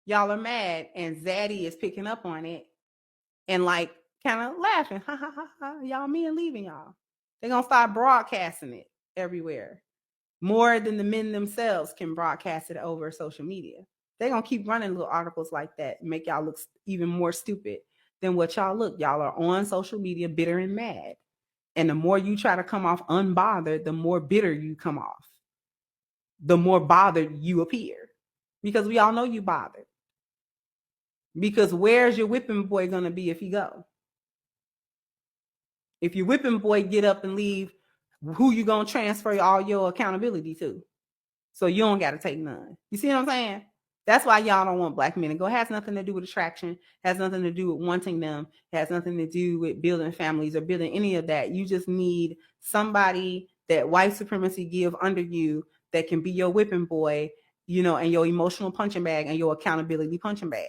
Y'all are mad, and Zaddy is picking up on it and like kind of laughing. Ha ha ha ha. Y'all men leaving y'all. They're gonna start broadcasting it everywhere. More than the men themselves can broadcast it over social media. They're gonna keep running little articles like that and make y'all look even more stupid than what y'all look. Y'all are on social media bitter and mad. And the more you try to come off unbothered, the more bitter you come off. The more bothered you appear. Because we all know you bothered. Because where's your whipping boy gonna be if he go? If your whipping boy get up and leave, who you gonna transfer all your accountability to? So you don't gotta take none. You see what I'm saying? That's why y'all don't want black men to go. It has nothing to do with attraction, has nothing to do with wanting them, has nothing to do with building families or building any of that. You just need somebody that white supremacy give under you that can be your whipping boy, and your emotional punching bag and your accountability punching bag.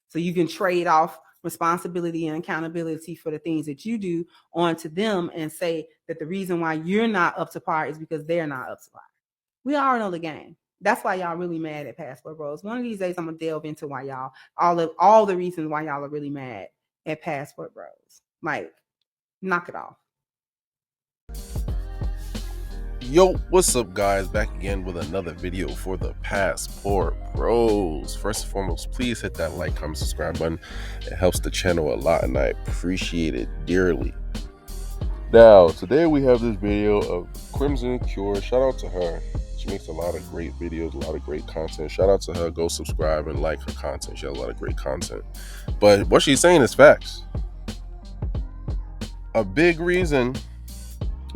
So you can trade off responsibility and accountability for the things that you do onto them and say that the reason why you're not up to par is because they're not up to par. We all know the game. That's why y'all really mad at Passport Bros. One of these days, I'm gonna delve into why y'all all the reasons why y'all are really mad at Passport Bros. Like, knock it off. Yo, what's up, guys? Back again with another video for the Passport Bros. First and foremost, please hit that like, comment, subscribe button. It helps the channel a lot, and I appreciate it dearly. Now, today we have this video of Crimson Cure. Shout out to her. She makes a lot of great videos, a lot of great content. Shout out to her. Go subscribe and like her content. She has a lot of great content. But what she's saying is facts. A big reason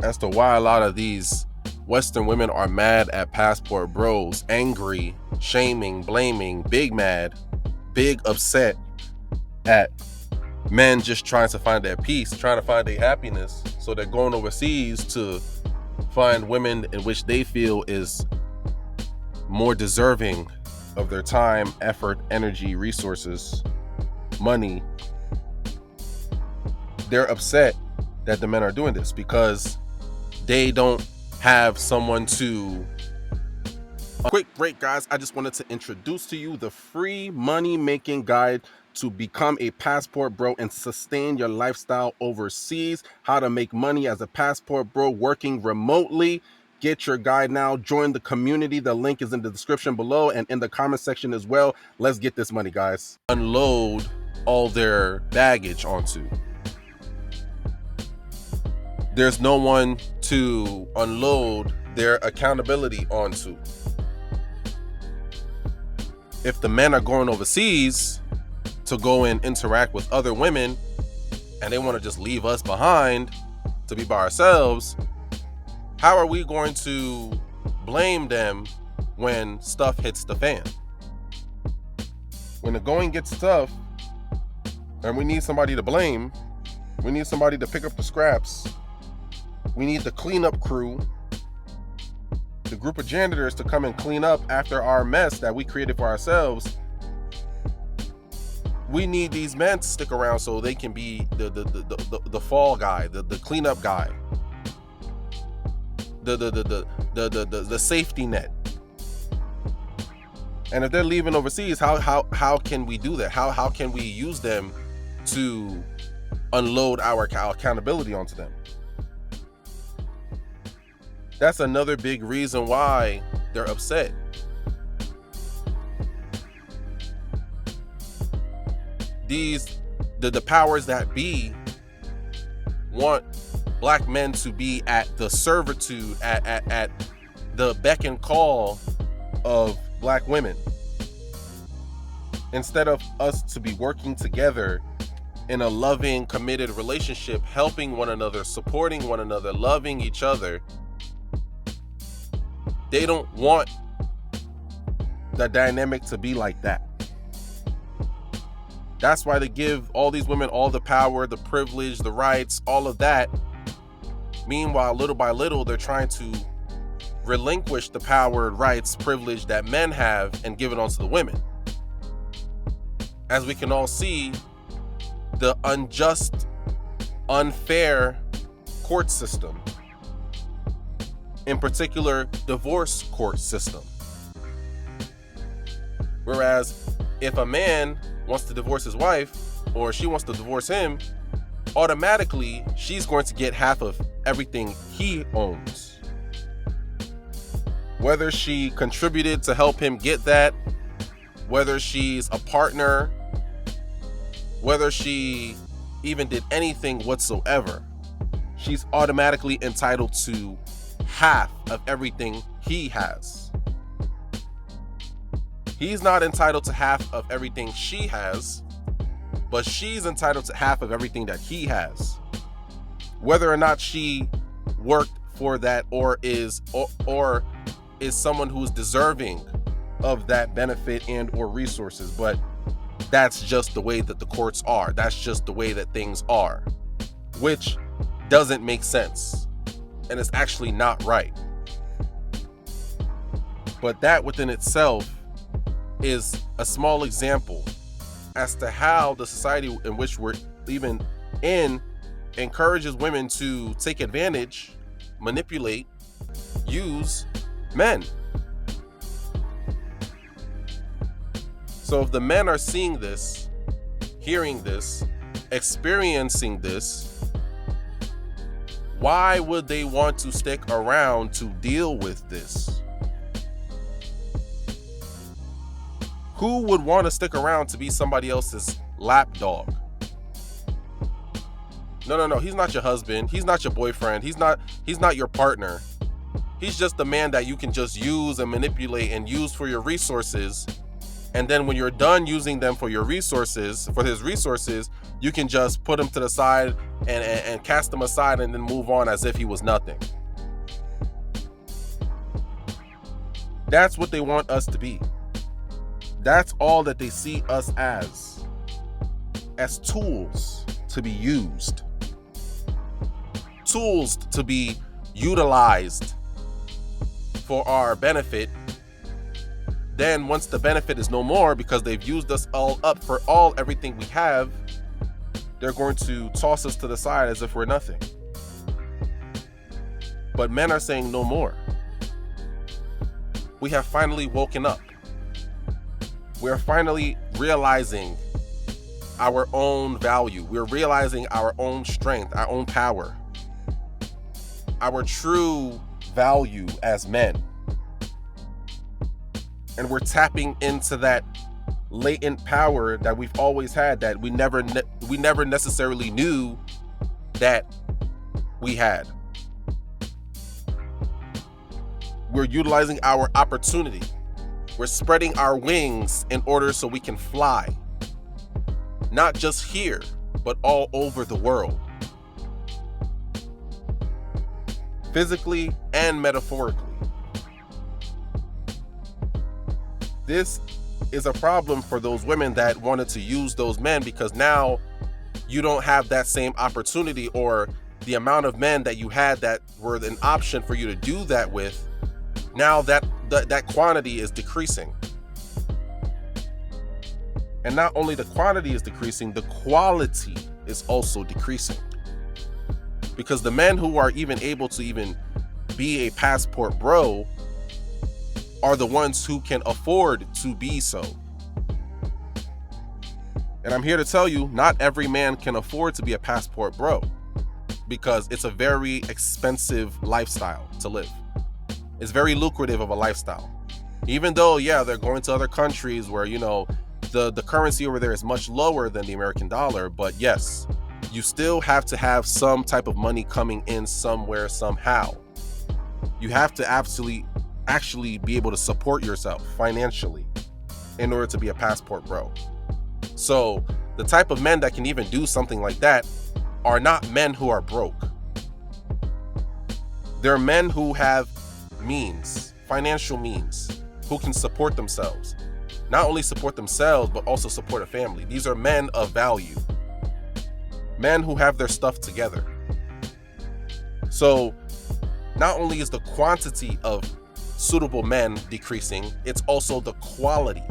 as to why a lot of these Western women are mad at Passport Bros, angry, shaming, blaming, big mad, big upset at men just trying to find their peace, trying to find their happiness. So they're going overseas to find women in which they feel is more deserving of their time, effort, energy, resources, money. They're upset that the men are doing this because they don't have someone to... Quick break, guys. I just wanted to introduce to you the free money making guide to become a Passport Bro and sustain your lifestyle overseas. How to make money as a Passport Bro working remotely. Get your guide now. Join the community. The link is in the description below and in the comment section as well. Let's get this money, guys. Unload all their baggage onto. There's no one to unload their accountability onto. If the men are going overseas to go and interact with other women and they want to just leave us behind to be by ourselves, how are we going to blame them when stuff hits the fan? When the going gets tough and we need somebody to blame, we need somebody to pick up the scraps, we need the cleanup crew, the group of janitors to come and clean up after our mess that we created for ourselves. We need these men to stick around so they can be the fall guy, the cleanup guy, the safety net. And if they're leaving overseas, how can we do that? How can we use them to unload our accountability onto them? That's another big reason why they're upset. The powers that be want black men to be at the servitude, at the beck and call of black women, instead of us to be working together in a loving, committed relationship, helping one another, supporting one another, loving each other. They don't want the dynamic to be like that. That's why they give all these women all the power, the privilege, the rights, all of that. Meanwhile, little by little, they're trying to relinquish the power, rights, privilege that men have and give it onto the women. As we can all see, the unjust, unfair court system, in particular, divorce court system. Whereas If a man wants to divorce his wife or she wants to divorce him, automatically she's going to get half of everything he owns. Whether she contributed to help him get that, whether she's a partner, whether she even did anything whatsoever, she's automatically entitled to half of everything he has. He's not entitled to half of everything she has, but she's entitled to half of everything that he has. Whether or not she worked for that or is someone who's deserving of that benefit and or resources, but that's just the way that the courts are. That's just the way that things are, which doesn't make sense, and it's actually not right. But that within itself is a small example as to how the society in which we're even in encourages women to take advantage, manipulate, use men. So if the men are seeing this, hearing this, experiencing this, why would they want to stick around to deal with this? Who would want to stick around to be somebody else's lapdog? No. He's not your husband. He's not your boyfriend. He's not your partner. He's just the man that you can just use and manipulate and use for your resources. And then when you're done using them for your resources, for his resources, you can just put him to the side and cast him aside and then move on as if he was nothing. That's what they want us to be. That's all that they see us as tools to be used, tools to be utilized for our benefit. Then once the benefit is no more because they've used us all up for everything we have, they're going to toss us to the side as if we're nothing. But men are saying no more. We have finally woken up. We're finally realizing our own value. We're realizing our own strength, our own power, our true value as men. And we're tapping into that latent power that we've always had, that we never necessarily knew that we had. We're utilizing our opportunity. We're spreading our wings in order so we can fly. Not just here, but all over the world. Physically and metaphorically. This is a problem for those women that wanted to use those men, because now you don't have that same opportunity, or the amount of men that you had that were an option for you to do that with. Now that quantity is decreasing. And not only the quantity is decreasing, the quality is also decreasing. Because the men who are even able to even be a passport bro are the ones who can afford to be so. And I'm here to tell you, not every man can afford to be a passport bro, because it's a very expensive lifestyle to live. It's very lucrative of a lifestyle. Even though, yeah, they're going to other countries where, the currency over there is much lower than the American dollar. But yes, you still have to have some type of money coming in somewhere, somehow. You have to actually be able to support yourself financially in order to be a passport bro. So the type of men that can even do something like that are not men who are broke. They're men who have means, financial means, who can support themselves. Not only support themselves, but also support a family. These are men of value. Men who have their stuff together. So not only is the quantity of suitable men decreasing, it's also the quality.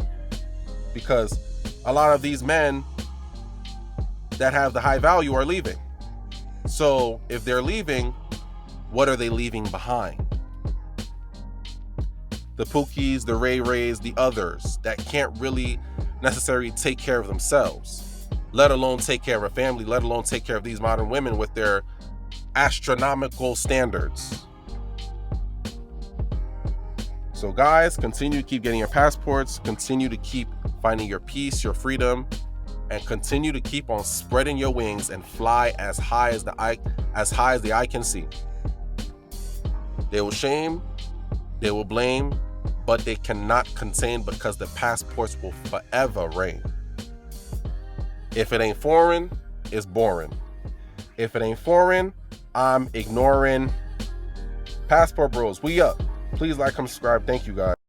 Because a lot of these men that have the high value are leaving. So if they're leaving, what are they leaving behind? The Pookies, the Ray Rays, the others that can't really necessarily take care of themselves, let alone take care of a family, let alone take care of these modern women with their astronomical standards. So guys, continue to keep getting your passports, continue to keep finding your peace, your freedom, and continue to keep on spreading your wings and fly as high as the eye can see. They will shame, they will blame, but they cannot contain, because the passports will forever reign. If it ain't foreign, it's boring. If it ain't foreign, I'm ignoring. Passport Bros, we up. Please like, comment, subscribe. Thank you, guys.